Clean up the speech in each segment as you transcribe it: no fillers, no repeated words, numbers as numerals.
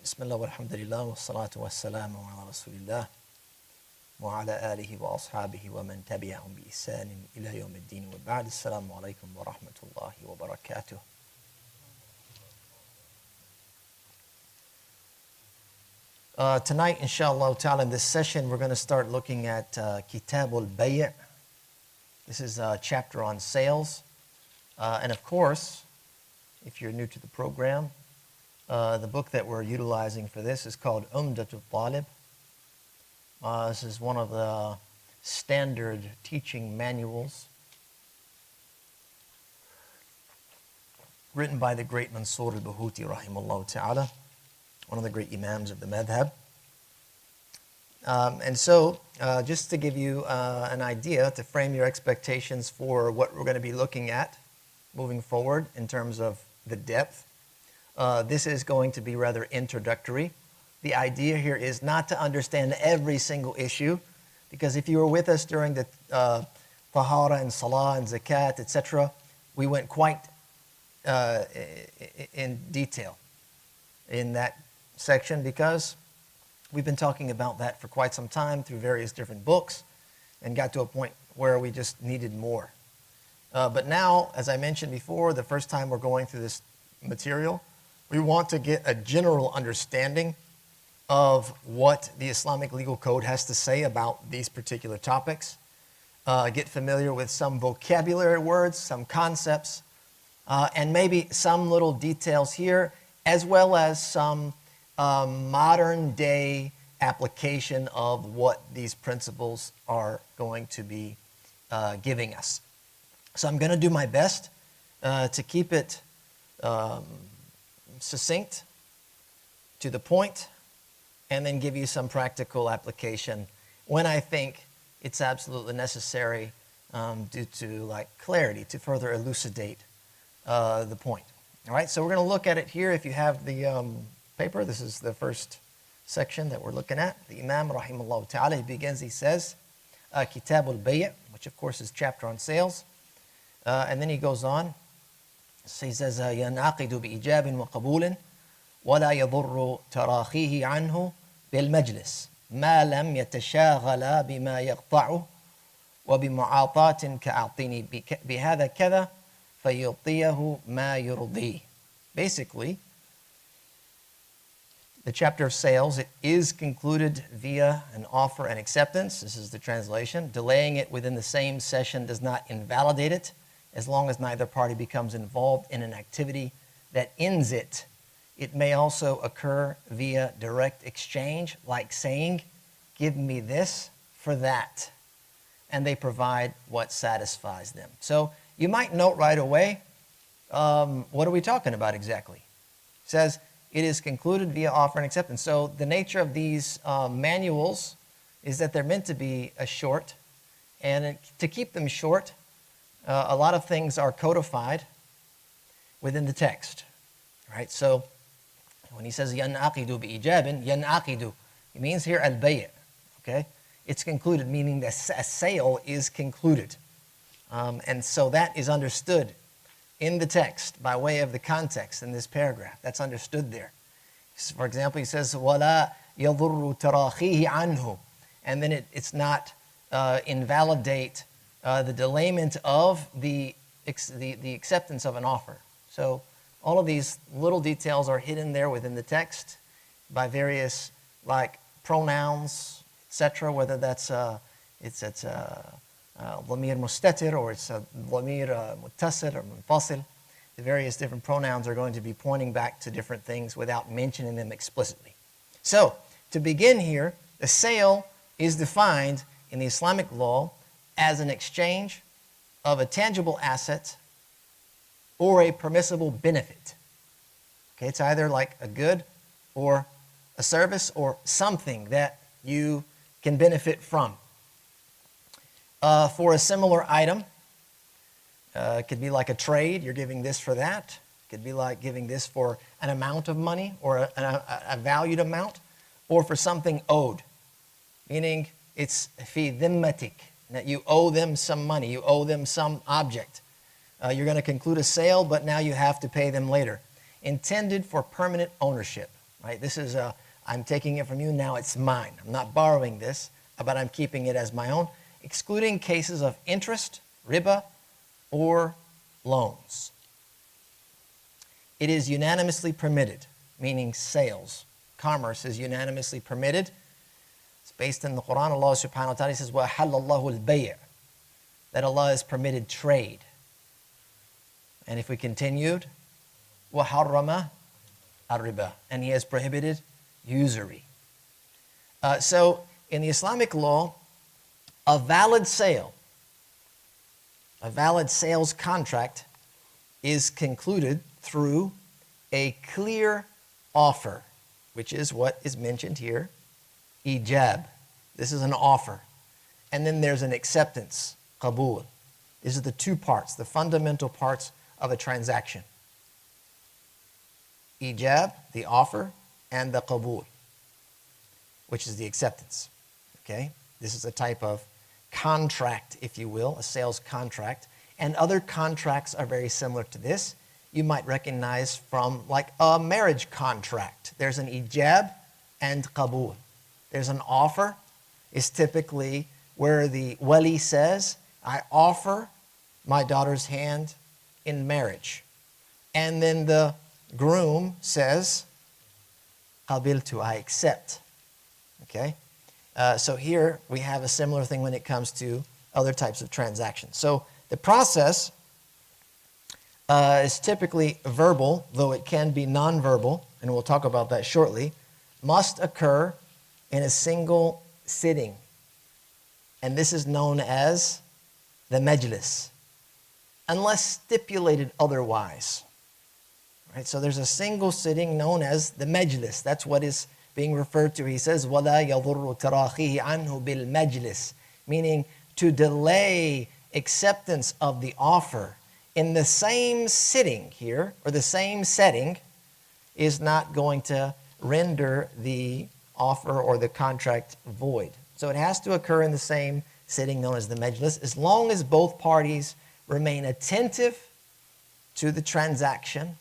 بسم الله والحمد لله والصلاة والسلام على رسول الله وعلى آله وأصحابه ومن تبعهم بإحسان إلى يوم الدين وبعد السلام عليكم ورحمة الله وبركاته. Tonight, inshallah ta'ala, in this session, we're going to start looking at Kitab al-Bay'. This is a chapter on sales. And of course, if you're new to the program, the book that we're utilizing for this is called Umdatul Talib. This is one of the standard teaching manuals written by the great Mansur al-Buhuti, rahimahullah ta'ala, one of the great imams of the madhab. And so, just to give you an idea, to frame your expectations for what we're going to be looking at moving forward in terms of the depth, this is going to be rather introductory. The idea here is not to understand every single issue, because if you were with us during the tahara and salah and zakat, etc., we went quite in detail in that section, because we've been talking about that for quite some time through various different books and got to a point where we just needed more. But now, as I mentioned before, the first time we're going through this material, we want to get a general understanding of what the Islamic legal code has to say about these particular topics, get familiar with some vocabulary words, some concepts, and maybe some little details here, as well as some modern day application of what these principles are going to be giving us. So I'm going to do my best to keep it succinct, to the point, and then give you some practical application when I think it's absolutely necessary due to clarity, to further elucidate the point. All right, so we're going to look at it here. If you have the paper, this is the first section that we're looking at. The Imam, rahimahullah ta'ala, he begins, he says, Kitab al-Bay', which of course is chapter on sales. And then he goes on. So he says, ينعقد بإيجاب وقبول ولا يضر تراخيه عنه بالمجلس ما لم يتشاغل بما يقطعه وبمعاطاة كأعطيني بهذا كذا فيعطيه ما يرضيه. Basically, the chapter of sales, it is concluded via an offer and acceptance. This is the translation. Delaying it within the same session does not invalidate it, as long as neither party becomes involved in an activity that ends it. It may also occur via direct exchange, like saying, give me this for that. And they provide what satisfies them. So you might note right away, what are we talking about exactly? It says, it is concluded via offer and acceptance. So the nature of these manuals is that they're meant to be short. And to keep them short, a lot of things are codified within the text, right? So when he says ينعقد بإيجاب, ينعقد, it means here al-bay', okay? It's concluded, meaning that a sale is concluded. And so that is understood in the text by way of the context in this paragraph. That's understood there. For example, he says وَلَا يَضُرُّ تَرَاخِيهِ عَنْهُ, and then it's not invalidate the delayment of the acceptance of an offer. So all of these little details are hidden there within the text by various pronouns, etc., whether that's it's ضمير مستتر or it's ضمير متصل or منفصل. The various different pronouns are going to be pointing back to different things without mentioning them explicitly. So to begin here, the sale is defined in the Islamic law as an exchange of a tangible asset or a permissible benefit. Okay, it's either like a good or a service or something that you can benefit from. For a similar item, it could be like a trade, you're giving this for that. It could be like giving this for an amount of money or a valued amount, or for something owed, meaning it's fi dhimmatik, that you owe them some money, you owe them some object. You're going to conclude a sale, but now you have to pay them later. Intended for permanent ownership. right? This is I'm taking it from you, now it's mine. I'm not borrowing this, but I'm keeping it as my own, excluding cases of interest, riba, or loans. It is unanimously permitted, meaning sales, commerce is unanimously permitted. It's based in the Quran. Allah subhanahu wa ta'ala says, وَأَحَلَّ اللَّهُ الْبَيْعَ, that Allah has permitted trade. And if we continued, وَحَرَّمَ الرِّبَى, and He has prohibited usury. So in the Islamic law, a valid sale, a valid sales contract is concluded through a clear offer, which is what is mentioned here, ijab. This is an offer. And then there's an acceptance, qabul. These are the two parts, the fundamental parts of a transaction. Ijab, the offer, and the qabul, which is the acceptance. Okay? This is a type of contract, if you will, a sales contract. And other contracts are very similar to this. You might recognize from like a marriage contract. There's an ijab and qabul. There's an offer. It's typically where the wali says, I offer my daughter's hand in marriage. And then the groom says, qabiltu, I accept. Okay? So here we have a similar thing when it comes to other types of transactions. So the process is typically verbal, though it can be nonverbal, and we'll talk about that shortly, must occur in a single sitting. And this is known as the majlis, unless stipulated otherwise. Right? So there's a single sitting known as the majlis. That's what is being referred to. He says, وَلَا يَضُرُّ تَرَاخِهِ عَنْهُ بِالْمَجْلِسِ, meaning to delay acceptance of the offer in the same sitting here, or the same setting, is not going to render the offer or the contract void. So it has to occur in the same sitting known as the majlis, as long as both parties remain attentive to the transaction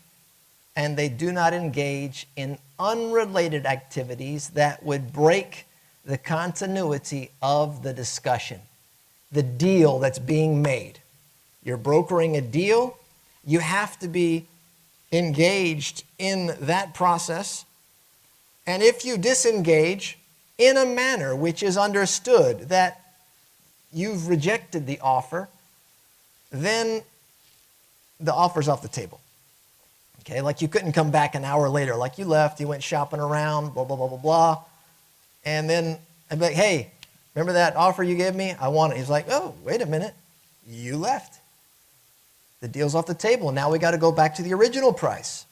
and they do not engage in unrelated activities that would break the continuity of the discussion, the deal that's being made. You're brokering a deal, you have to be engaged in that process. And if you disengage in a manner which is understood that you've rejected the offer, then the offer's off the table. Okay, like you couldn't come back an hour later, like you left, you went shopping around, blah, blah, blah, blah, blah. And then I'd be like, hey, remember that offer you gave me? I want it. He's like, oh, wait a minute, you left. The deal's off the table. Now we got to go back to the original price.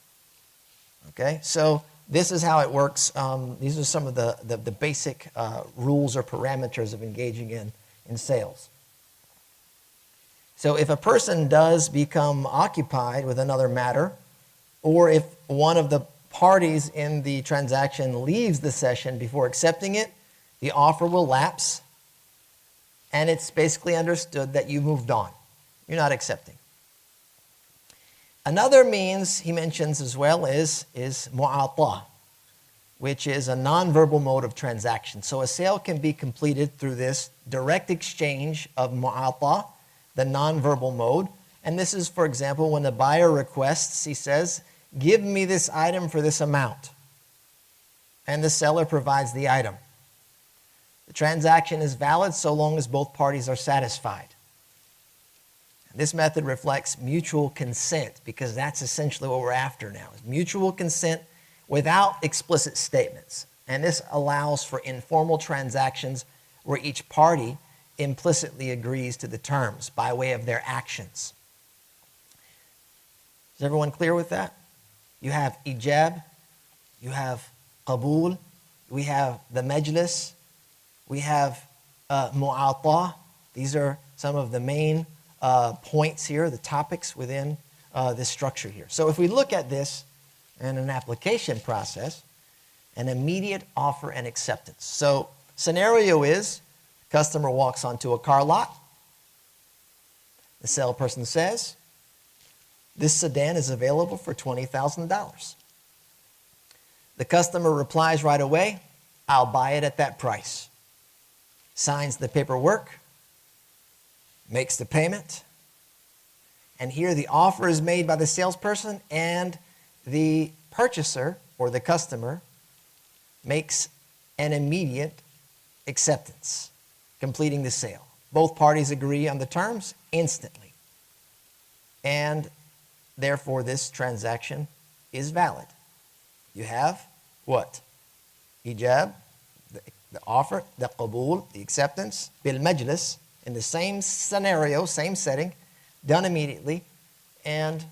Okay, so this is how it works. These are some of the basic rules or parameters of engaging in sales. So if a person does become occupied with another matter, or if one of the parties in the transaction leaves the session before accepting it, the offer will lapse, and it's basically understood that you moved on. You're not accepting. Another means he mentions as well is mu'ata, which is a nonverbal mode of transaction. So a sale can be completed through this direct exchange of mu'ata, the nonverbal mode. And this is, for example, when the buyer requests, he says, give me this item for this amount. And the seller provides the item. The transaction is valid so long as both parties are satisfied. This method reflects mutual consent, because that's essentially what we're after now, is mutual consent without explicit statements. And this allows for informal transactions where each party implicitly agrees to the terms by way of their actions. Is everyone clear with that? You have ijab, you have qabul, we have the majlis, we have mu'ata. These are some of the main points here, the topics within this structure here. So if we look at this in an application process, an immediate offer and acceptance. So scenario is, customer walks onto a car lot. The salesperson says, this sedan is available for $20,000. The customer replies right away, I'll buy it at that price. Signs the paperwork, makes the payment, and here the offer is made by the salesperson, and the purchaser or the customer makes an immediate acceptance, completing the sale. Both parties agree on the terms instantly. And therefore, this transaction is valid. You have what? Ijab, the offer, the qabul, the acceptance, bil majlis, in the same scenario, same setting, done immediately, and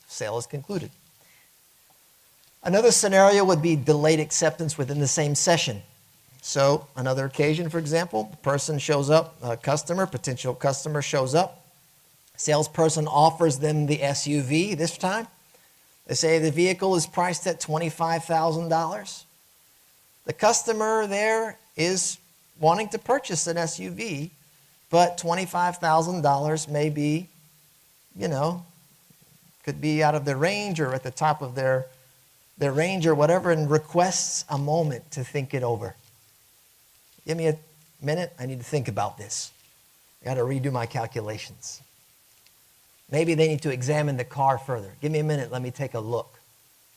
sale is concluded. Another scenario would be delayed acceptance within the same session. So another occasion, for example, the person shows up, a customer, potential customer shows up. Salesperson offers them the SUV this time. They say the vehicle is priced at $25,000. The customer there is wanting to purchase an SUV, but $25,000 may be, could be out of their range or at the top of their range or whatever, and requests a moment to think it over. Give me a minute. I need to think about this. I got to redo my calculations. Maybe they need to examine the car further. Give me a minute. Let me take a look.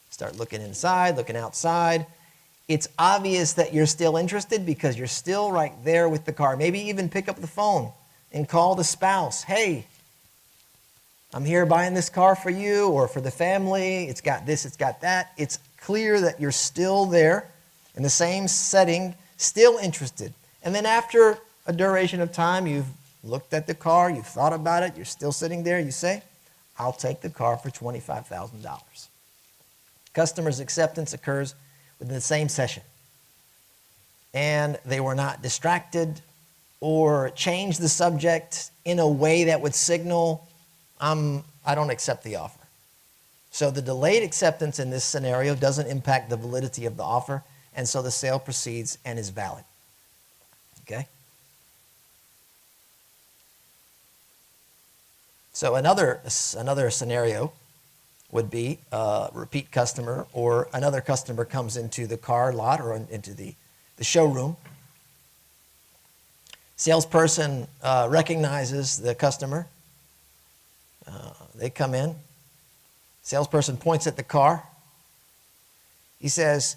Start looking inside, looking outside. It's obvious that you're still interested because you're still right there with the car. Maybe even pick up the phone and call the spouse. Hey, I'm here buying this car for you or for the family. It's got this, it's got that. It's clear that you're still there in the same setting, still interested. And then after a duration of time, you've looked at the car, you've thought about it, you're still sitting there, you say, I'll take the car for $25,000. Customer's acceptance occurs within the same session. And they were not distracted or changed the subject in a way that would signal, I don't accept the offer. So the delayed acceptance in this scenario doesn't impact the validity of the offer, and so the sale proceeds and is valid. Okay? So another scenario would be a repeat customer, or another customer comes into the car lot or into the showroom. Salesperson recognizes the customer. They come in. Salesperson points at the car. He says,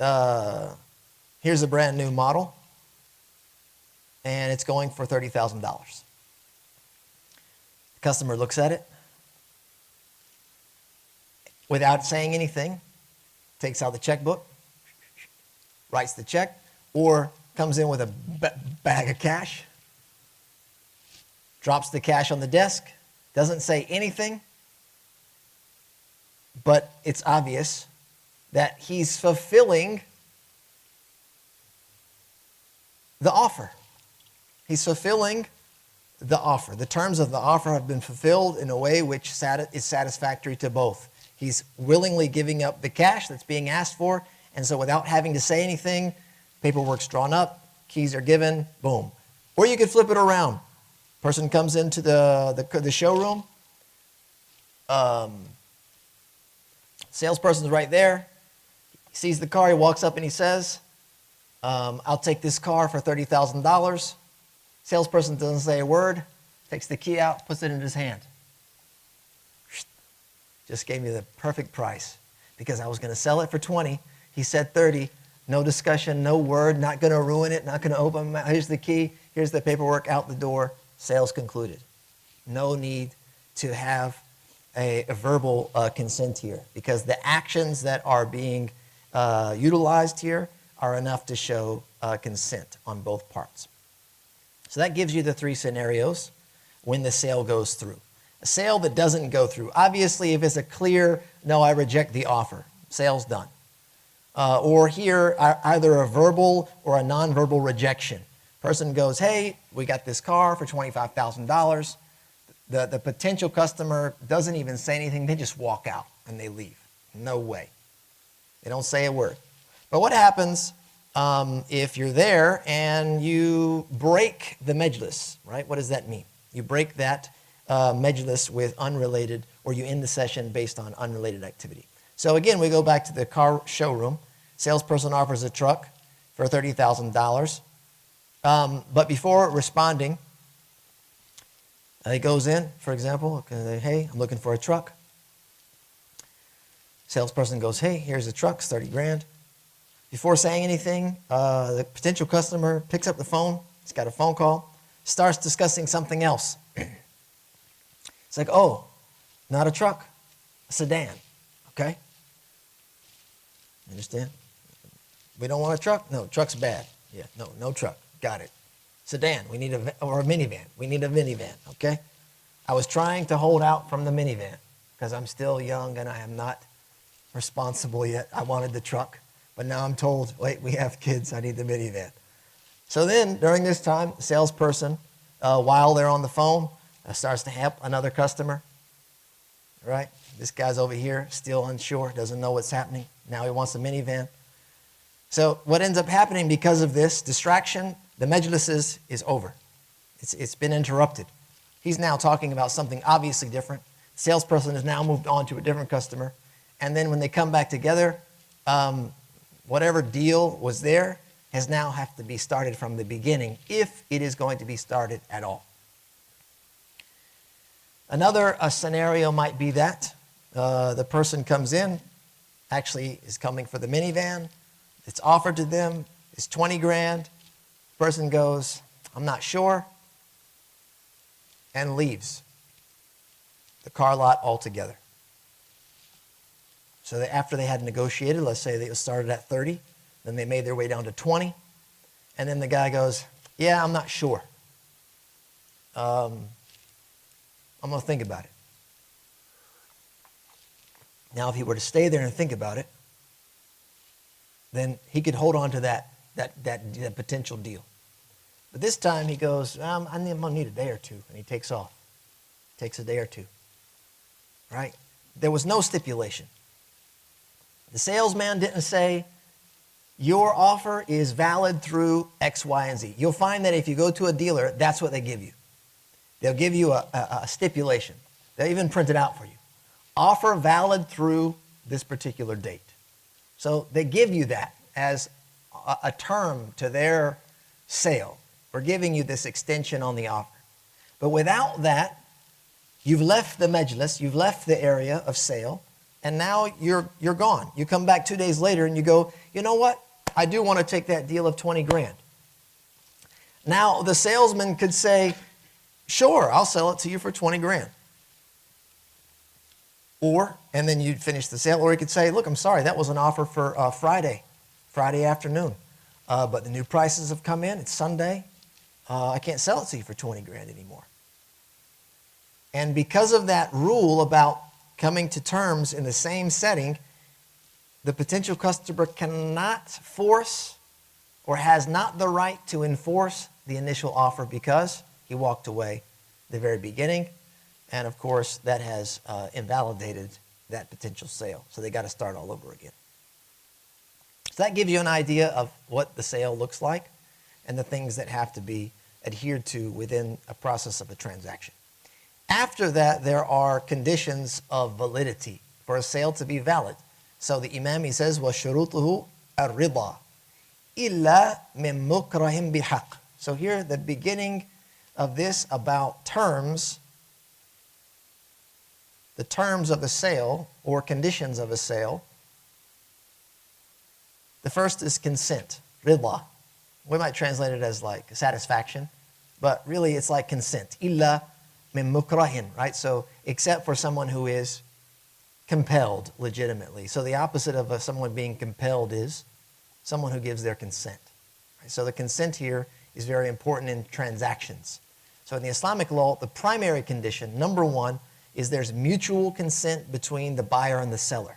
here's a brand new model, and it's going for $30,000. The customer looks at it without saying anything, takes out the checkbook, writes the check, or comes in with a bag of cash, drops the cash on the desk, doesn't say anything, but it's obvious that he's fulfilling the offer. He's fulfilling the offer. The terms of the offer have been fulfilled in a way which is satisfactory to both. He's willingly giving up the cash that's being asked for, and so without having to say anything, paperwork's drawn up, keys are given, boom. Or you could flip it around. Person comes into the showroom. Salesperson's right there. He sees the car. He walks up and he says, I'll take this car for $30,000. Salesperson doesn't say a word, takes the key out, puts it in his hand. Just gave me the perfect price because I was going to sell it for 20. He said 30. No discussion, no word, not going to ruin it, not going to open. Here's the key. Here's the paperwork, out the door. Sales concluded. No need to have a verbal consent here because the actions that are being utilized here are enough to show consent on both parts. So that gives you the three scenarios when the sale goes through. A sale that doesn't go through. Obviously, if it's a clear, no, I reject the offer, sale's done. Or here, either a verbal or a nonverbal rejection. Person goes, hey, we got this car for $25,000. The potential customer doesn't even say anything. They just walk out and they leave. No way. They don't say a word. But what happens if you're there and you break the majlis, right? What does that mean? You break that majlis with unrelated, or you end the session based on unrelated activity. So again, we go back to the car showroom. Salesperson offers a truck for $30,000. But before responding, he goes in, for example, hey, I'm looking for a truck. Salesperson goes, hey, here's a truck, it's 30 grand. Before saying anything, the potential customer picks up the phone, he's got a phone call, starts discussing something else. It's like, oh, not a truck, a sedan, okay? Understand? We don't want a truck? No, truck's bad. Yeah, no truck, got it. Sedan, we need or a minivan. We need a minivan, okay? I was trying to hold out from the minivan because I'm still young and I am not responsible yet. I wanted the truck, but now I'm told, wait, we have kids, I need the minivan. So then, during this time, the salesperson, while they're on the phone, starts to help another customer, right? This guy's over here, still unsure, doesn't know what's happening. Now he wants a minivan. So what ends up happening because of this distraction, the majlis is over. It's been interrupted. He's now talking about something obviously different. The salesperson has now moved on to a different customer. And then when they come back together, whatever deal was there has now have to be started from the beginning, if it is going to be started at all. Another scenario might be that the person comes in, actually is coming for the minivan. It's offered to them. It's 20 grand. The person goes, I'm not sure, and leaves the car lot altogether. So after they had negotiated, let's say they started at 30, then they made their way down to 20, and then the guy goes, yeah, I'm not sure. I'm going to think about it. Now, if he were to stay there and think about it, then he could hold on to that potential deal. But this time he goes, I'm going to need a day or two, and he takes off. Takes a day or two, right? There was no stipulation. The salesman didn't say, your offer is valid through X, Y, and Z. You'll find that if you go to a dealer, that's what they give you. They'll give you a stipulation. They'll even print it out for you. Offer valid through this particular date. So they give you that as a term to their sale. We're giving you this extension on the offer. But without that, you've left the majlis, you've left the area of sale, and now you're gone. You come back 2 days later and you go, you know what? I do want to take that deal of 20 grand. Now the salesman could say, sure, I'll sell it to you for 20 grand. And then you'd finish the sale. Or he could say, look, I'm sorry, that was an offer for Friday afternoon. But the new prices have come in, it's Sunday. I can't sell it to you for 20 grand anymore. And because of that rule about coming to terms in the same setting, the potential customer cannot force or has not the right to enforce the initial offer because he walked away at the very beginning. And of course, that has invalidated that potential sale. So they got to start all over again. So that gives you an idea of what the sale looks like and the things that have to be adhered to within a process of a transaction. After that, there are conditions of validity for a sale to be valid. So the Imam, he says, وَشُرُوطُهُ الرِّضَى إِلَّا مِن مُكْرَهٍ بِحَقٍ. So here, the beginning of this about terms, the terms of a sale or conditions of a sale. The first is consent, ridla. We might translate it as like satisfaction, but really it's like consent. Illa min mukrahin, right? So except for someone who is compelled legitimately. So the opposite of someone being compelled is someone who gives their consent. Right? So the consent here is very important in transactions. So in the Islamic law, the primary condition, number one, is there's mutual consent between the buyer and the seller.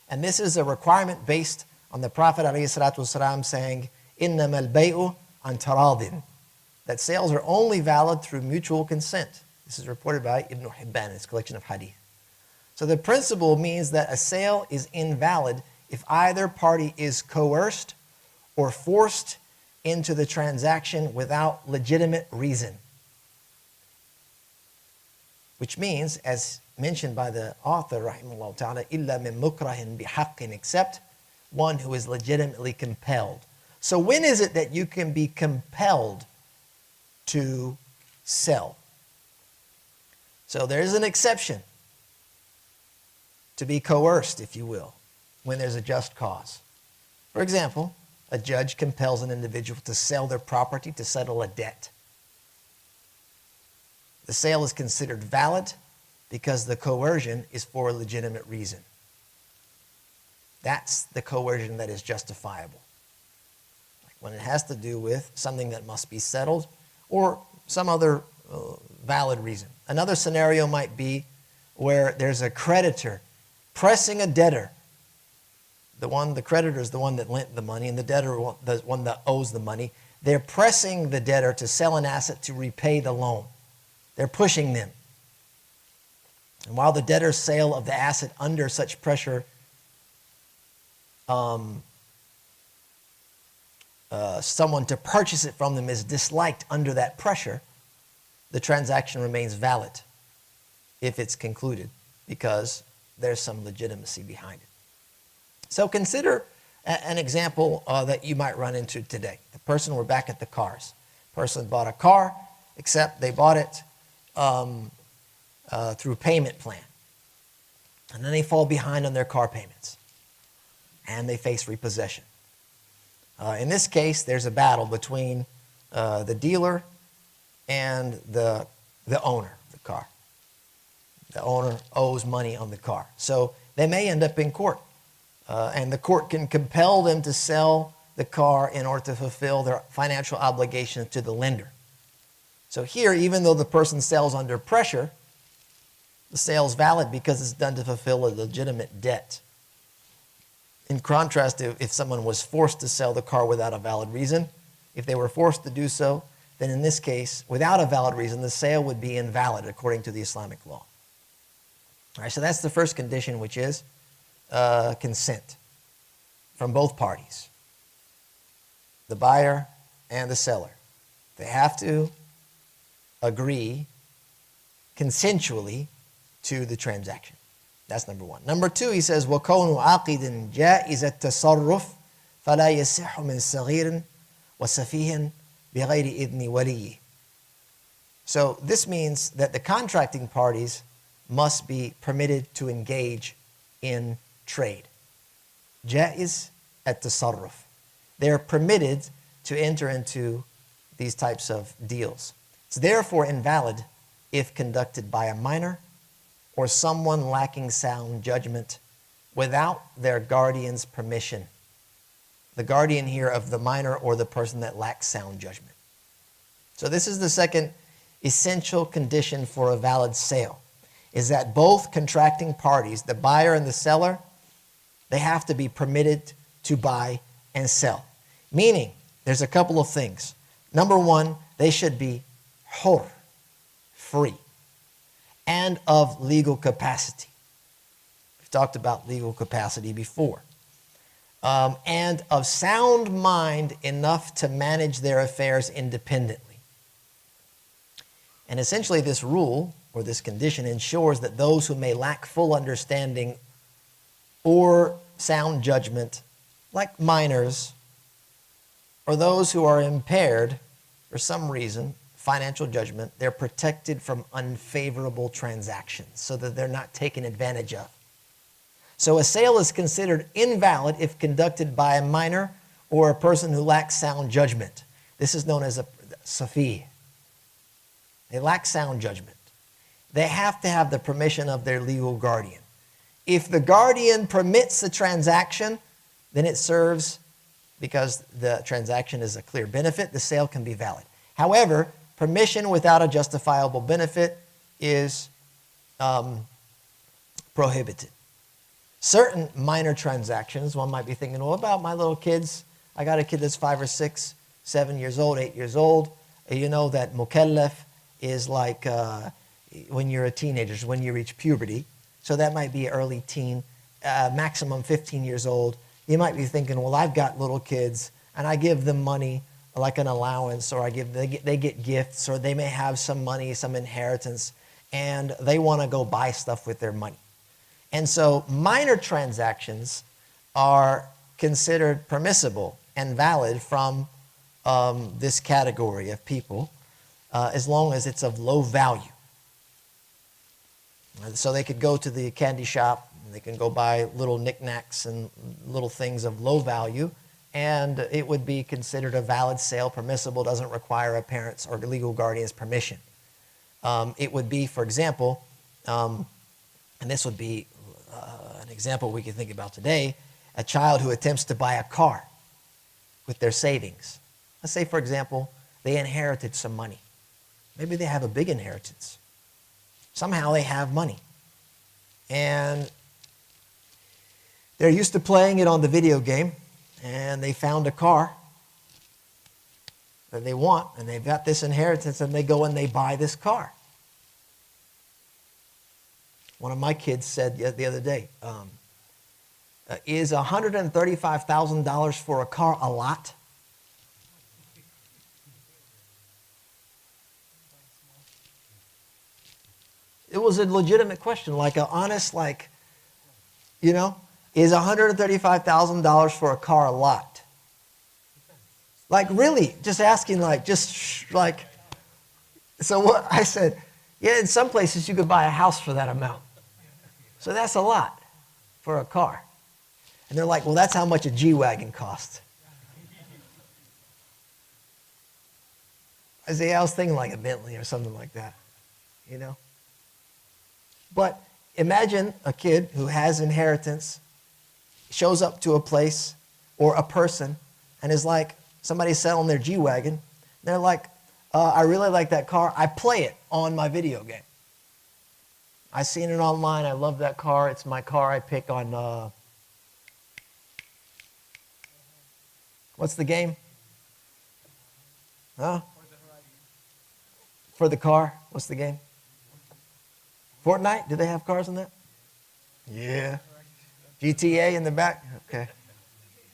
And this is a requirement based on the Prophet ﷺ saying, إِنَّمَا الْبَيْءُ عَنْ تَرَاضٍ, that sales are only valid through mutual consent. This is reported by Ibn Hibban in his collection of hadith. So the principle means that a sale is invalid if either party is coerced or forced into the transaction without legitimate reason. Which means, as mentioned by the author, rahimahullah ta'ala, إِلَّا مِن مُكْرَهٍ بِحَقٍّ, except one who is legitimately compelled. So when is it that you can be compelled to sell? So there is an exception to be coerced, if you will, when there's a just cause. For example, a judge compels an individual to sell their property to settle a debt. The sale is considered valid because the coercion is for a legitimate reason. That's the coercion that is justifiable. Like when it has to do with something that must be settled or some other valid reason. Another scenario might be where there's a creditor pressing a debtor. The creditor is the one that lent the money, and the debtor is the one that owes the money. They're pressing the debtor to sell an asset to repay the loan. They're pushing them. And while the debtor's sale of the asset under such pressure someone to purchase it from them is disliked under that pressure, the transaction remains valid if it's concluded because there's some legitimacy behind it. So consider an example that you might run into today. The person, we're back at the cars. Person bought a car, except they bought it through payment plan. And then they fall behind on their car payments. And they face repossession. In this case, there's a battle between the dealer and the owner of the car. The owner owes money on the car. So they may end up in court. And the court can compel them to sell the car in order to fulfill their financial obligations to the lender. So here, even though the person sells under pressure, the sale is valid because it's done to fulfill a legitimate debt. In contrast, if someone was forced to sell the car without a valid reason, if they were forced to do so, then in this case, without a valid reason, the sale would be invalid according to the Islamic law. All right, so that's the first condition, which is consent from both parties, the buyer and the seller. They have to agree consensually to the transaction. That's number one. Number two, he says, وَكَوْنُ عَاقِدٍ جَائِزَ التَّصَرُّفِ فَلَا يَصِحُ مِنْ صَغِيرٍ وَسَفِيهٍ بِغَيْرِ إِذْنِ وَلِيِّهِ. So this means that the contracting parties must be permitted to engage in trade. جائز التصرف. They're permitted to enter into these types of deals. It's therefore invalid if conducted by a minor or someone lacking sound judgment without their guardian's permission. The guardian here of the minor or the person that lacks sound judgment. So this is the second essential condition for a valid sale, is that both contracting parties, the buyer and the seller, they have to be permitted to buy and sell. Meaning, there's a couple of things. Number one, they should be hur, free, and of legal capacity. We've talked about legal capacity before. And of sound mind enough to manage their affairs independently. And essentially this rule, or this condition, ensures that those who may lack full understanding or sound judgment, like minors, or those who are impaired for some reason, financial judgment, they're protected from unfavorable transactions so that they're not taken advantage of. So a sale is considered invalid if conducted by a minor or a person who lacks sound judgment. This is known as a safi. They lack sound judgment. They have to have the permission of their legal guardian. If the guardian permits the transaction, then it serves, because the transaction is a clear benefit, the sale can be valid. However, permission without a justifiable benefit is prohibited. Certain minor transactions, one might be thinking, well, about my little kids. I got a kid that's 5 or 6, 7 years old, 8 years old. You know that mukallaf is like when you're a teenager, when you reach puberty. So that might be early teen, maximum 15 years old. You might be thinking, well, I've got little kids and I give them money like an allowance, or they get gifts, or they may have some money, some inheritance. and they want to go buy stuff with their money. And so minor transactions are considered permissible and valid from this category of people as long as it's of low value. So they could go to the candy shop, and they can go buy little knickknacks and little things of low value, and it would be considered a valid sale, permissible, doesn't require a parent's or legal guardian's permission. It would be, for example, and this would be an example we can think about today, a child who attempts to buy a car with their savings. Let's say, for example, they inherited some money. Maybe they have a big inheritance. Somehow they have money. And they're used to playing it on the video game, and they found a car that they want, and they've got this inheritance, and they go and they buy this car. One of my kids said the other day, is $135,000 for a car a lot? It was a legitimate question, like an honest, like, you know, is $135,000 for a car a lot? Like, really, just asking, like, so what I said, yeah, in some places you could buy a house for that amount. So that's a lot for a car. And they're like, well, that's how much a G-Wagon costs. I say, I was thinking like a Bentley or something like that, you know? But imagine a kid who has inheritance, shows up to a place or a person, and is like, somebody's selling their G-Wagon. They're like, I really like that car. I play it on my video game. I've seen it online. I love that car. It's my car I pick on, what's the game? Huh? For the car? What's the game? Fortnite? Do they have cars in that? Yeah. GTA in the back? Okay.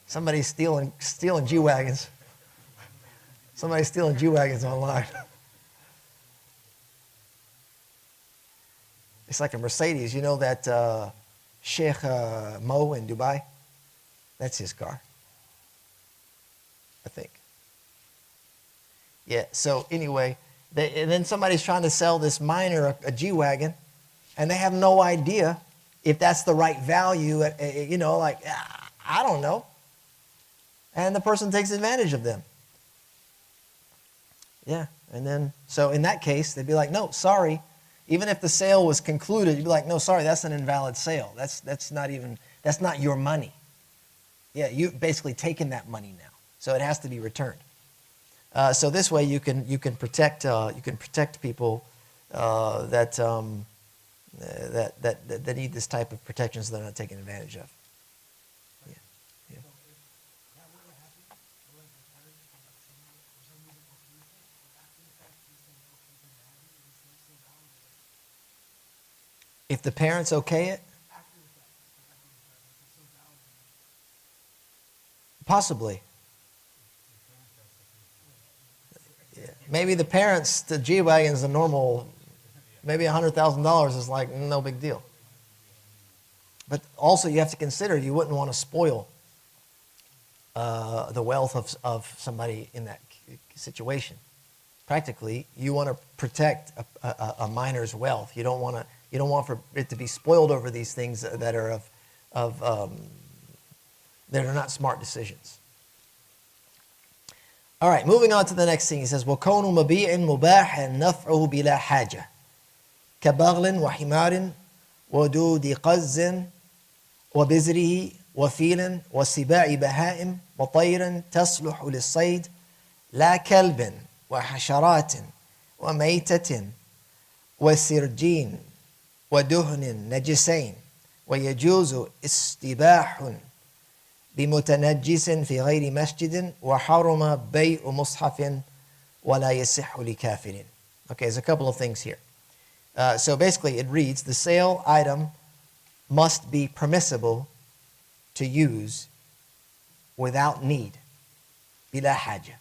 Somebody's stealing G-Wagons. Somebody's stealing G-Wagons online. It's like a Mercedes. You know that Sheikh Mo in Dubai? That's his car, I think. Yeah, so anyway, and then somebody's trying to sell this minor a G-Wagon, and they have no idea if that's the right value, you know, like, I don't know. And the person takes advantage of them. Yeah, and then, so in that case, they'd be like, no, sorry. Even if the sale was concluded, you'd be like, no, sorry, that's an invalid sale. That's not your money. Yeah, you've basically taken that money now, so it has to be returned. So this way, you can protect people that need this type of protection, so they're not taken advantage of. Yeah. Yeah. If the parents okay it, possibly. Yeah. Maybe the parents, the G-Wagon's a normal, maybe $100,000 is like no big deal. But also you have to consider you wouldn't want to spoil the wealth of somebody in that situation. Practically, you want to protect a minor's wealth. You don't want for it to be spoiled over these things that are that are not smart decisions. All right, moving on to the next thing. He says, وَكَوْنُ مَبِيعٍ مُبَاحًا نَفْعُهُ بِلَا حَاجَةٍ كَبَغْلٍ وَحِمَارٍ وَدُودِ قَزٍ وَبِزْرِهِ وَفِيلٍ وَسِبَاعِ بَهَائِمٍ وَطَيْرٍ تَصْلُحُ لِلصَّيْدِ لَا كَلْبٍ وَحَشَرَاتٍ وَمَيْتَةٍ وَسِرْجِينٍ ودهن نجسين ويجوز استباح بمتنجس في غير مسجد وحرم بيع مصحف ولا يصح لكافر. Okay, there's a couple of things here. So basically it reads, the sale item must be permissible to use without need. بلا حاجة.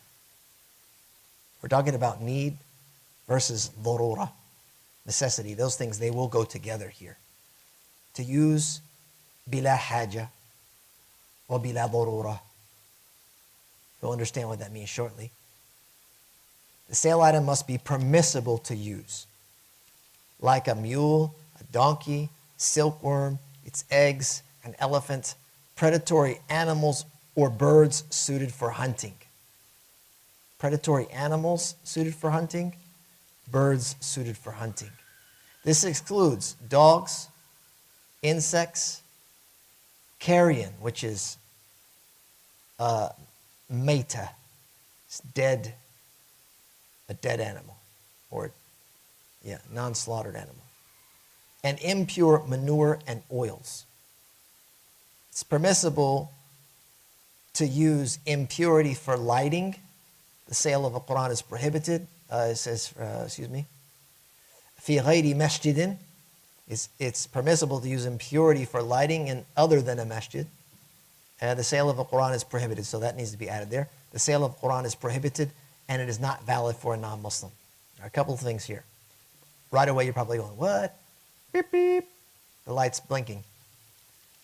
We're talking about need versus ضرورة. necessity. Those things, they will go together here. To use bila haja or bila darura. You'll understand what that means shortly. The sale item must be permissible to use, like a mule, a donkey, silkworm, its eggs, an elephant, predatory animals or birds suited for hunting. Predatory animals suited for hunting, birds suited for hunting. This excludes dogs, insects, carrion, which is meta, it's dead, a dead animal, or non-slaughtered animal, and impure manure and oils. It's permissible to use impurity for lighting. The sale of a Quran is prohibited. It says, في غير مسجد. It's permissible to use impurity for lighting in other than a masjid. The sale of a Quran is prohibited, so that needs to be added there. The sale of Quran is prohibited, and it is not valid for a non-Muslim. There are a couple of things here. Right away, you're probably going, what? Beep, beep. The light's blinking.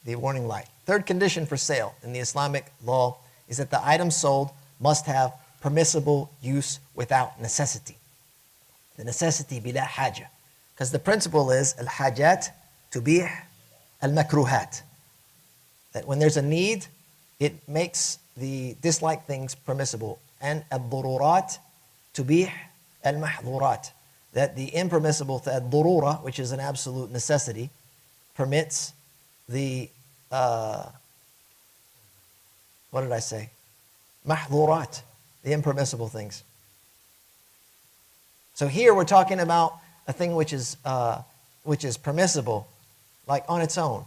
The warning light. Third condition for sale in the Islamic law is that the item sold must have permissible use without necessity. The necessity bila haja. Because the principle is al-hajat tubih al-makruhat. That when there's a need, it makes the disliked things permissible. And al-dururat tubih al-mahdhurat. That the impermissible, al-durura, which is an absolute necessity, permits the, what did I say? Mahdhurat, the impermissible things. So here we're talking about a thing which is permissible, like on its own.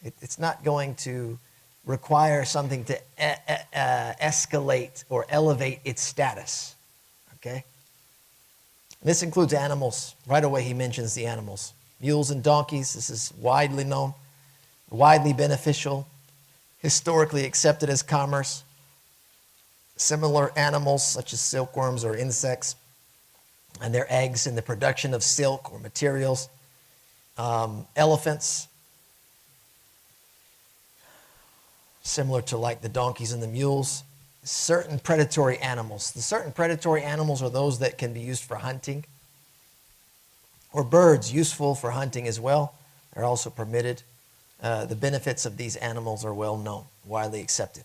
It's not going to require something to escalate or elevate its status. Okay? This includes animals. Right away he mentions the animals. Mules and donkeys, this is widely known, widely beneficial, historically accepted as commerce. Similar animals such as silkworms or insects and their eggs in the production of silk or materials. Elephants, similar to like the donkeys and the mules. Certain predatory animals. The certain predatory animals are those that can be used for hunting. Or birds, useful for hunting as well, are also permitted. The benefits of these animals are well known, widely accepted.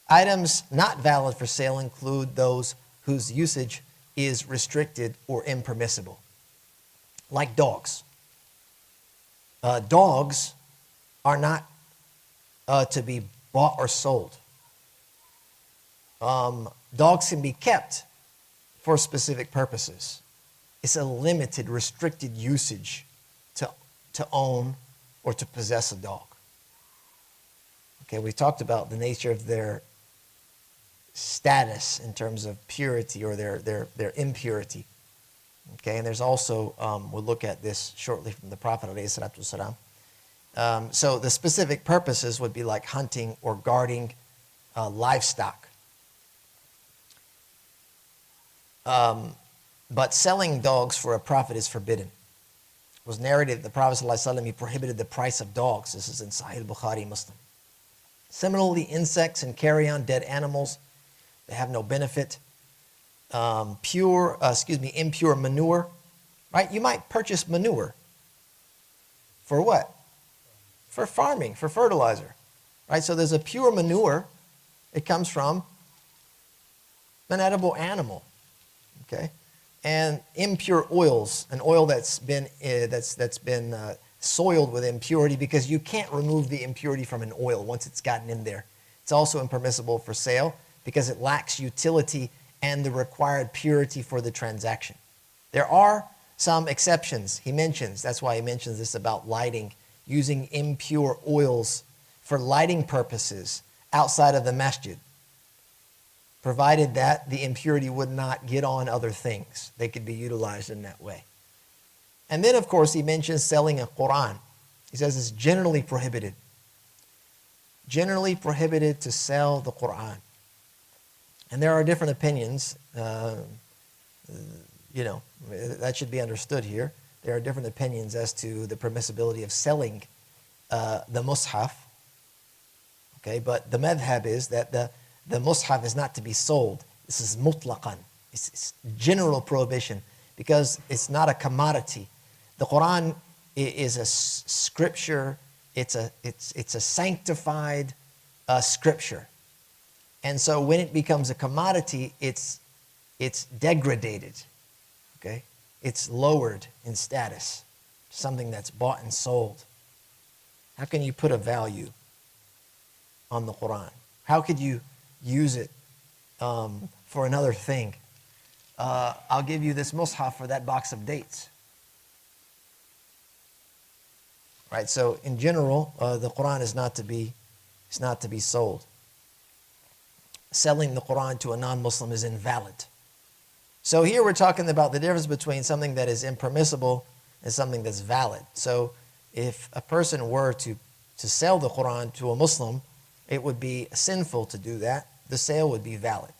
Items not valid for sale include those whose usage is restricted or impermissible, like dogs. Dogs are not to be bought or sold. Dogs can be kept for specific purposes. It's a limited, restricted usage to own or to possess a dog. Okay, we talked about the nature of their status in terms of purity or their impurity. Okay, and there's also, we'll look at this shortly from the Prophet ﷺ. So the specific purposes would be like hunting or guarding livestock. But selling dogs for a profit is forbidden. It was narrated that the Prophet ﷺ, he prohibited the price of dogs. This is in Sahih Bukhari, Muslim. Similarly, insects and carrion, dead animals, they have no benefit. Impure manure, right? You might purchase manure. For what? For farming, for fertilizer, right? So there's a pure manure. It comes from an edible animal, okay? And impure oils, an oil that's been soiled with impurity, because you can't remove the impurity from an oil once it's gotten in there. It's also impermissible for sale because it lacks utility and the required purity for the transaction. There are some exceptions he mentions. That's why he mentions this about lighting, using impure oils for lighting purposes outside of the masjid, provided that the impurity would not get on other things. They could be utilized in that way. And then, of course, he mentions selling a Quran. He says it's generally prohibited. Generally prohibited to sell the Quran. And there are different opinions. That should be understood here. there are different opinions as to the permissibility of selling the mushaf. Okay, but the madhab is that the mushaf is not to be sold. This is mutlaqan. It's general prohibition because it's not a commodity. The Quran is a scripture. It's a sanctified scripture, and so when it becomes a commodity, it's degraded. Okay, it's lowered in status. Something that's bought and sold. How can you put a value on the Quran? How could you use it for another thing? I'll give you this mushaf for that box of dates. Right. So in general, the Quran is not to be sold. Selling the Quran to a non-Muslim is invalid. So here we're talking about the difference between something that is impermissible and something that's valid. So if a person were to sell the Quran to a Muslim, it would be sinful to do that. The sale would be valid.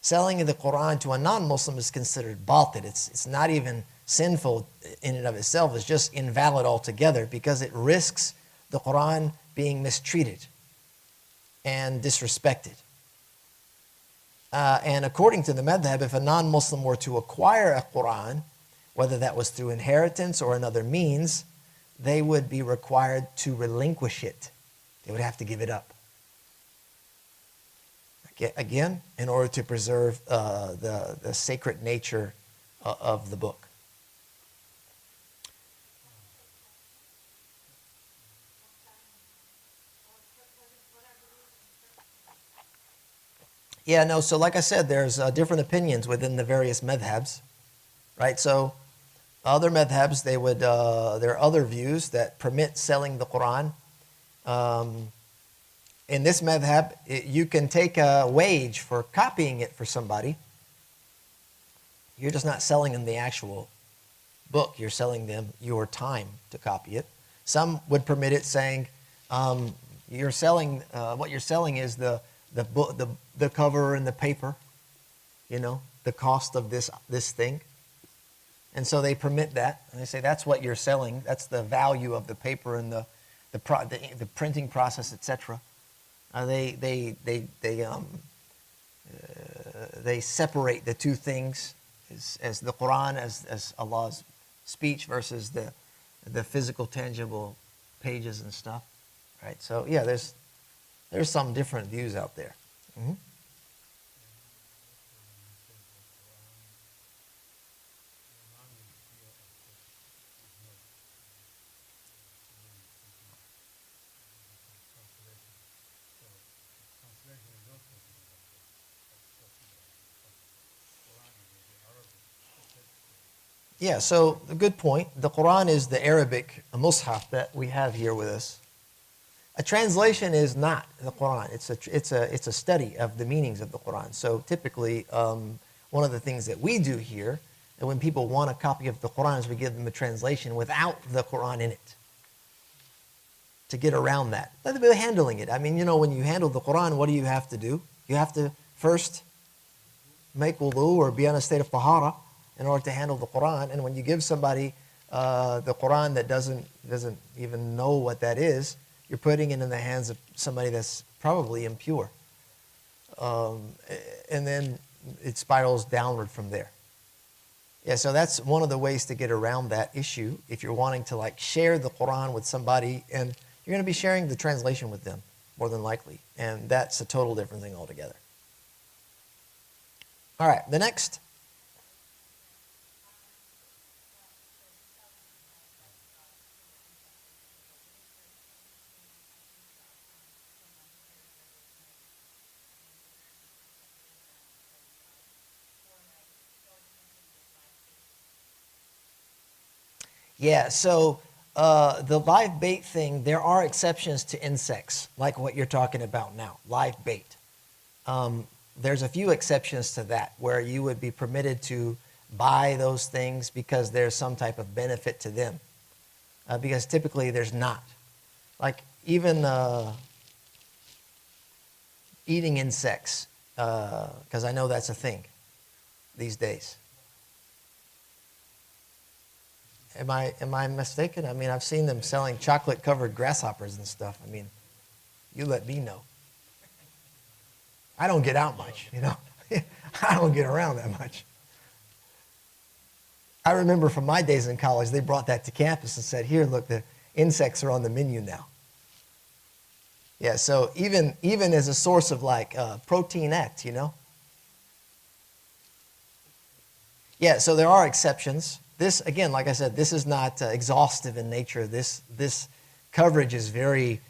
Selling the Quran to a non-Muslim is considered batil. It's not even sinful in and of itself. It's just invalid altogether because it risks the Quran being mistreated and disrespected. And according to the madhab, if a non-Muslim were to acquire a Quran, whether that was through inheritance or another means, they would be required to relinquish it. They would have to give it up. Again, in order to preserve the sacred nature of the book. Yeah, no, so like I said, there's different opinions within the various madhabs, right? So other madhabs, there are other views that permit selling the Quran. In this madhab, you can take a wage for copying it for somebody. You're just not selling them the actual book. You're selling them your time to copy it. Some would permit it, saying you're selling what you're selling is the book, the cover and the paper. You know, the cost of this thing. And so they permit that, and they say that's what you're selling. That's the value of the paper and the printing process, etc. They separate the two things as the Quran as Allah's speech versus the physical, tangible pages and stuff, right? So yeah, there's some different views out there. Mm-hmm. Yeah, so a good point. The Quran is the Arabic mushaf that we have here with us. A translation is not the Quran. It's a study of the meanings of the Quran. So typically, one of the things that we do here, and when people want a copy of the Quran, is we give them a translation without the Quran in it to get around that. But they're handling it. I mean, you know, when you handle the Quran, what do you have to do? You have to first make wudu or be on a state of tahara in order to handle the Quran. And when you give somebody the Quran that doesn't even know what that is, you're putting it in the hands of somebody that's probably impure. And then it spirals downward from there. Yeah, so that's one of the ways to get around that issue. If you're wanting to like share the Quran with somebody, and you're going to be sharing the translation with them, more than likely. And that's a total different thing altogether. All right, the next. Yeah, so the live bait thing, there are exceptions to insects, like what you're talking about now, live bait. There's a few exceptions to that, where you would be permitted to buy those things because there's some type of benefit to them. Because typically there's not. Like even eating insects, because I know that's a thing these days. Am I mistaken? I mean, I've seen them selling chocolate-covered grasshoppers and stuff. I mean, you let me know. I don't get out much, you know. I don't get around that much. I remember from my days in college, they brought that to campus and said, here, look, the insects are on the menu now. Yeah, so even as a source of like protein X, you know. Yeah, so there are exceptions. This, again, like I said, this is not exhaustive in nature. This coverage is very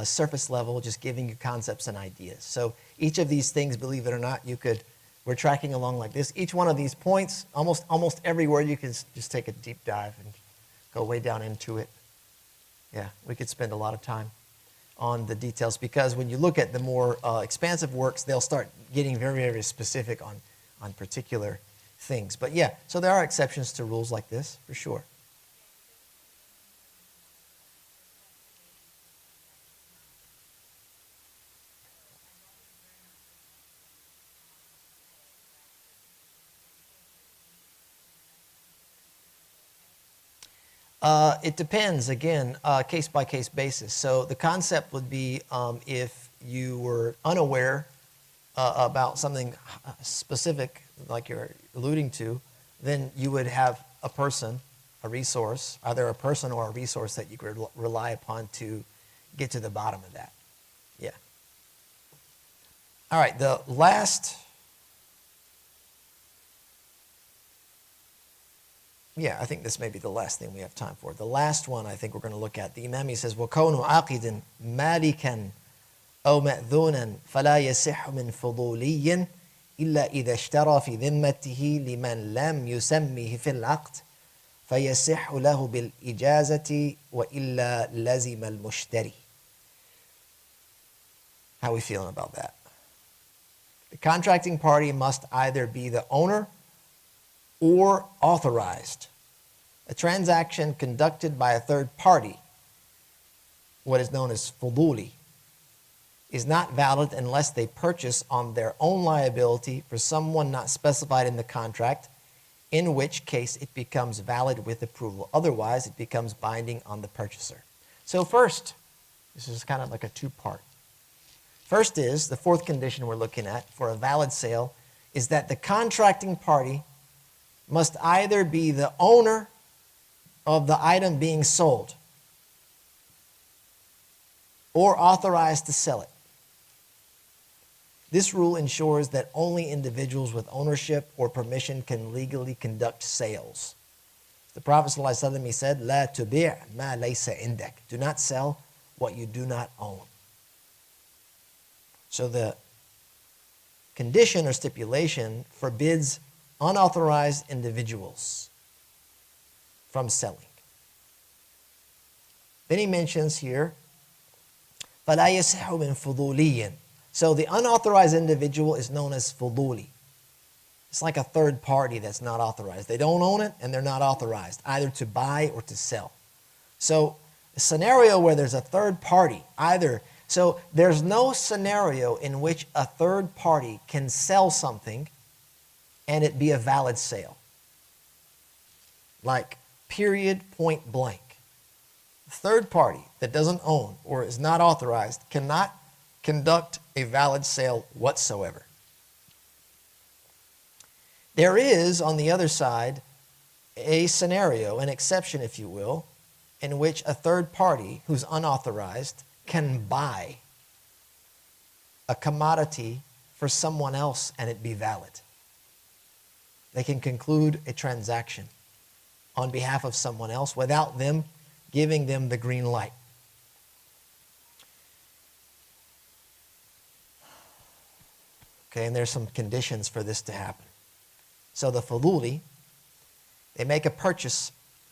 surface level, just giving you concepts and ideas. So each of these things, believe it or not, we're tracking along like this. Each one of these points, almost everywhere, you can just take a deep dive and go way down into it. Yeah, we could spend a lot of time on the details, because when you look at the more expansive works, they'll start getting very, very specific on particular things. But yeah, so there are exceptions to rules like this, for sure. It depends, again, case-by-case basis. So the concept would be if you were unaware about something specific, like you're alluding to, then you would have a person, a resource, either a person or a resource that you could rely upon to get to the bottom of that. Yeah. All right, the last... Yeah, I think this may be the last thing we have time for. The last one I think we're going to look at. The Imam, he says, وَكَوْنُ عَاقِدٍ مَالِكًا أَوْ مَأْذُونًا فَلَا يَصِحُّ مِنْ فُضُولِيٍّ إِلَّا إِذَا اشْتَرَى فِي ذِمَّتِهِ لِمَنْ لَمْ يُسَمِّهِ فِي الْعَقْدِ فَيَصِحُّ لَهُ بِالْإِجَازَةِ وَإِلَّا لَزِمَ الْمُشْتَرِي. How are we feeling about that? The contracting party must either be the owner or authorized. A transaction conducted by a third party, what is known as fuduli, is not valid unless they purchase on their own liability for someone not specified in the contract, in which case it becomes valid with approval. Otherwise, it becomes binding on the purchaser. So first, this is kind of like a two-part. First is, the fourth condition we're looking at for a valid sale is that the contracting party must either be the owner of the item being sold or authorized to sell it. This rule ensures that only individuals with ownership or permission can legally conduct sales. The Prophet ﷺ, he said, "La tubi' ma laysa indak." Do not sell what you do not own. So the condition or stipulation forbids unauthorized individuals from selling. Then he mentions here, فَلَا يَصِحُّ مِنْ فُضُولِيٍّ. So the unauthorized individual is known as fuduli. It's like a third party that's not authorized. They don't own it and they're not authorized, either to buy or to sell. So a scenario where there's a third party, so there's no scenario in which a third party can sell something and it be a valid sale. Like, period, point blank. A third party that doesn't own or is not authorized cannot conduct a valid sale whatsoever. There is, on the other side, a scenario, an exception, if you will, in which a third party who's unauthorized can buy a commodity for someone else and it be valid. They can conclude a transaction on behalf of someone else without them giving them the green light. Okay, and there's some conditions for this to happen. So the fuduli, they make a purchase,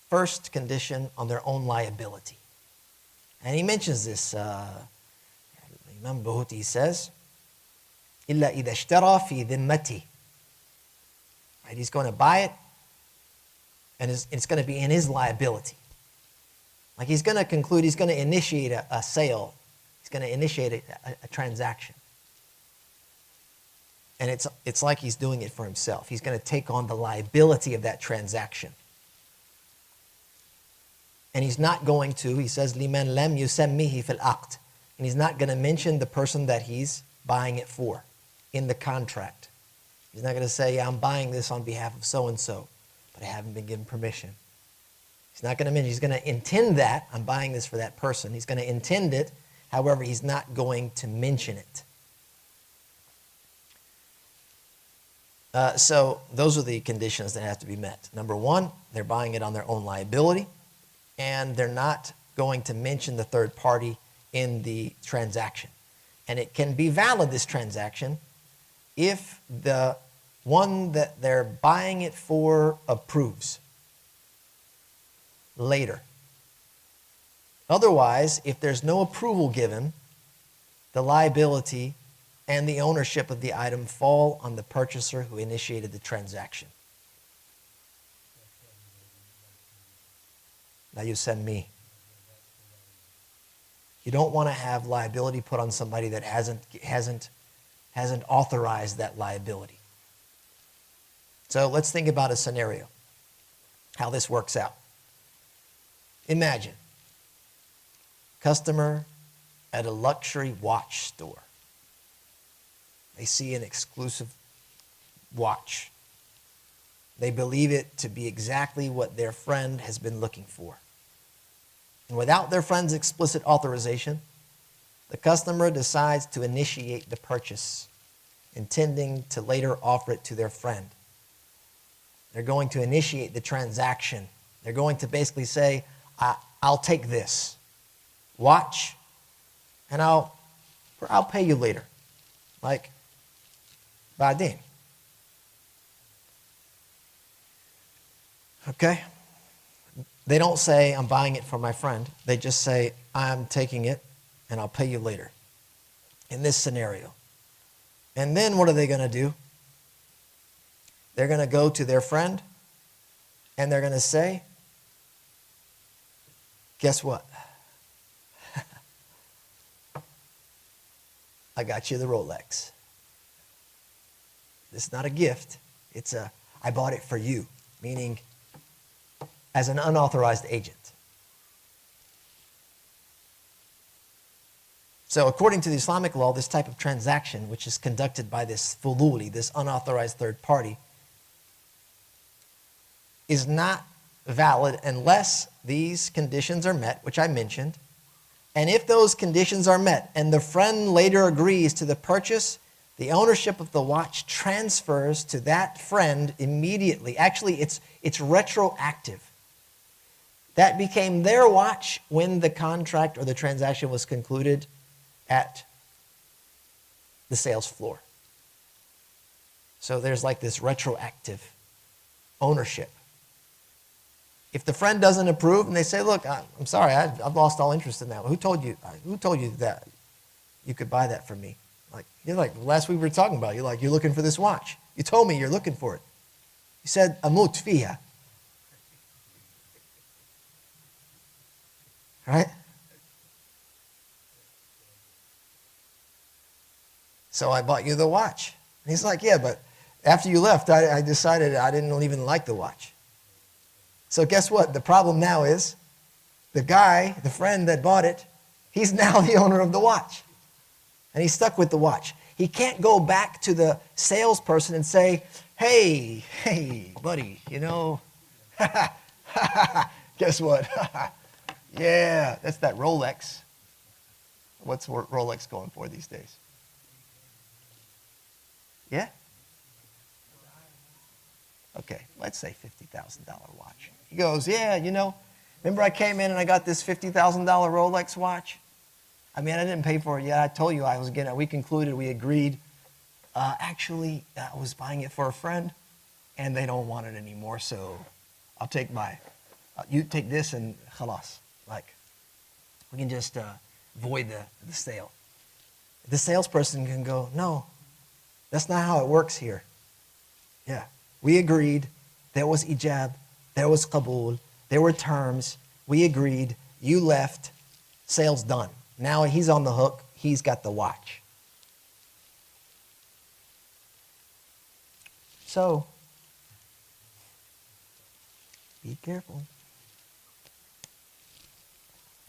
first condition, on their own liability. And he mentions this, Imam Buhuti says, إِلَّا إِذَا اشْتَرَى فِي ذِمَّتِهِ. Right, he's going to buy it, and it's going to be in his liability. Like he's going to conclude, he's going to initiate a sale. He's going to initiate a transaction. And it's like he's doing it for himself. He's going to take on the liability of that transaction. And he's not going to, he says, لِمَنْ لَمْ يُسَمِّهِ فِي الْعَقْدِ. And he's not going to mention the person that he's buying it for in the contract. He's not going to say, yeah, I'm buying this on behalf of so-and-so, but I haven't been given permission. He's not going to mention, he's going to intend that, I'm buying this for that person. He's going to intend it, however, he's not going to mention it. So those are the conditions that have to be met. Number one, they're buying it on their own liability, and they're not going to mention the third party in the transaction. And it can be valid, this transaction, if the one that they're buying it for approves later. Otherwise, if there's no approval given, the liability and the ownership of the item fall on the purchaser who initiated the transaction. Now you send me. You don't want to have liability put on somebody that hasn't authorized that liability. So let's think about a scenario, how this works out. Imagine, customer at a luxury watch store. They see an exclusive watch. They believe it to be exactly what their friend has been looking for. And without their friend's explicit authorization, the customer decides to initiate the purchase, intending to later offer it to their friend. They're going to initiate the transaction. They're going to basically say, I'll take this watch and I'll pay you later. Like, بعدين. Okay? They don't say, I'm buying it for my friend. They just say, I'm taking it and I'll pay you later. In this scenario. And then what are they going to do? They're going to go to their friend and they're going to say, guess what? I got you the Rolex. It's not a gift. I bought it for you, meaning as an unauthorized agent. So according to the Islamic law, this type of transaction, which is conducted by this fululi, this unauthorized third party, is not valid unless these conditions are met, which I mentioned. And if those conditions are met and the friend later agrees to the purchase, the ownership of the watch transfers to that friend immediately. Actually, it's retroactive. That became their watch when the contract or the transaction was concluded at the sales floor. So there's like this retroactive ownership. If the friend doesn't approve and they say, look, I'm sorry, I've lost all interest in that. Who told you that you could buy that from me? You're like, last week we were talking about, you're looking for this watch. You told me you're looking for it. You said, amut fiha. Right? So I bought you the watch. And he's like, yeah, but after you left, I decided I didn't even like the watch. So guess what? The problem now is the guy, the friend that bought it, he's now the owner of the watch. And he's stuck with the watch. He can't go back to the salesperson and say, hey, buddy, guess what? Yeah, that's that Rolex. What's Rolex going for these days? Yeah? Okay, let's say $50,000 watch. He goes, yeah, remember I came in and I got this $50,000 Rolex watch? I mean, I didn't pay for it yet. I told you I was getting it. We concluded, we agreed. Actually, I was buying it for a friend, and they don't want it anymore, so I'll take you take this and khalas. Like, we can just void the sale. The salesperson can go, no, that's not how it works here. Yeah, we agreed. There was ijab. There was qabul. There were terms. We agreed. You left. Sale's done. Now he's on the hook. He's got the watch. So, be careful.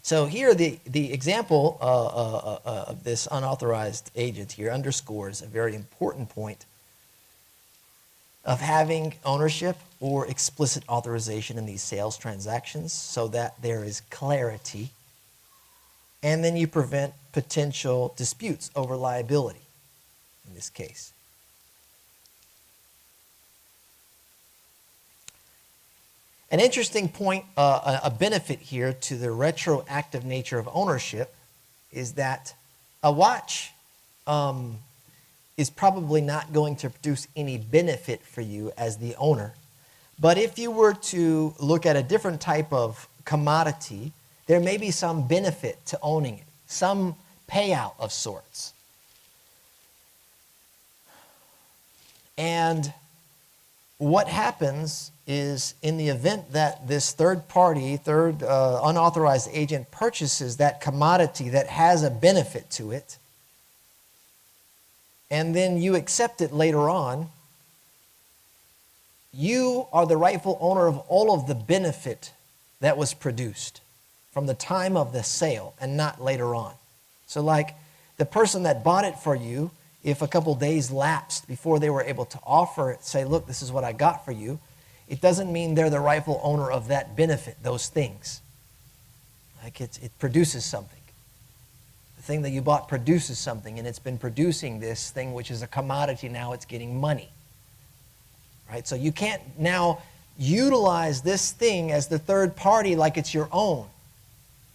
So here, the example of this unauthorized agent here underscores a very important point of having ownership or explicit authorization in these sales transactions so that there is clarity, and then you prevent potential disputes over liability in this case. An interesting point, a benefit here to the retroactive nature of ownership is that a watch is probably not going to produce any benefit for you as the owner. But if you were to look at a different type of commodity, there may be some benefit to owning it, some payout of sorts. And what happens is, in the event that this third unauthorized agent purchases that commodity that has a benefit to it, and then you accept it later on, you are the rightful owner of all of the benefit that was produced from the time of the sale and not later on. So like the person that bought it for you, if a couple days lapsed before they were able to offer it, say, look, this is what I got for you, it doesn't mean they're the rightful owner of that benefit, those things. Like it produces something. The thing that you bought produces something, and it's been producing this thing, which is a commodity. Now it's getting money. Right? So you can't now utilize this thing as the third party like it's your own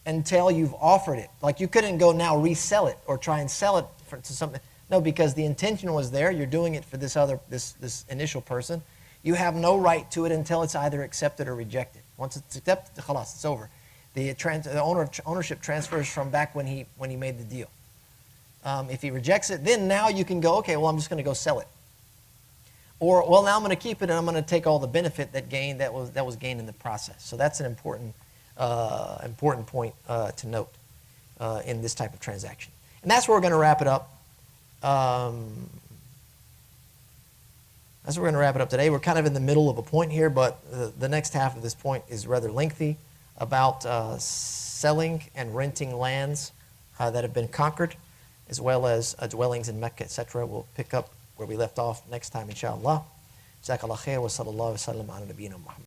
until you've offered it. Like you couldn't go now resell it or try and sell it to something. No, because the intention was there. You're doing it for this initial person. You have no right to it until it's either accepted or rejected. Once it's accepted, khalas, it's over. The ownership transfers from back when he made the deal. If he rejects it, then now you can go, okay, well, I'm just going to go sell it. Or, well, now I'm going to keep it and I'm going to take all the benefit that was gained in the process. So that's an important point to note in this type of transaction. And that's where we're going to wrap it up. That's where we're going to wrap it up today. We're kind of in the middle of a point here, but the next half of this point is rather lengthy about selling and renting lands that have been conquered, as well as dwellings in Mecca, etc. We'll pick up where we left off next time, inshallah. Jazakallah khair wa sallallahu wa sallam ala nabiyyina Muhammad.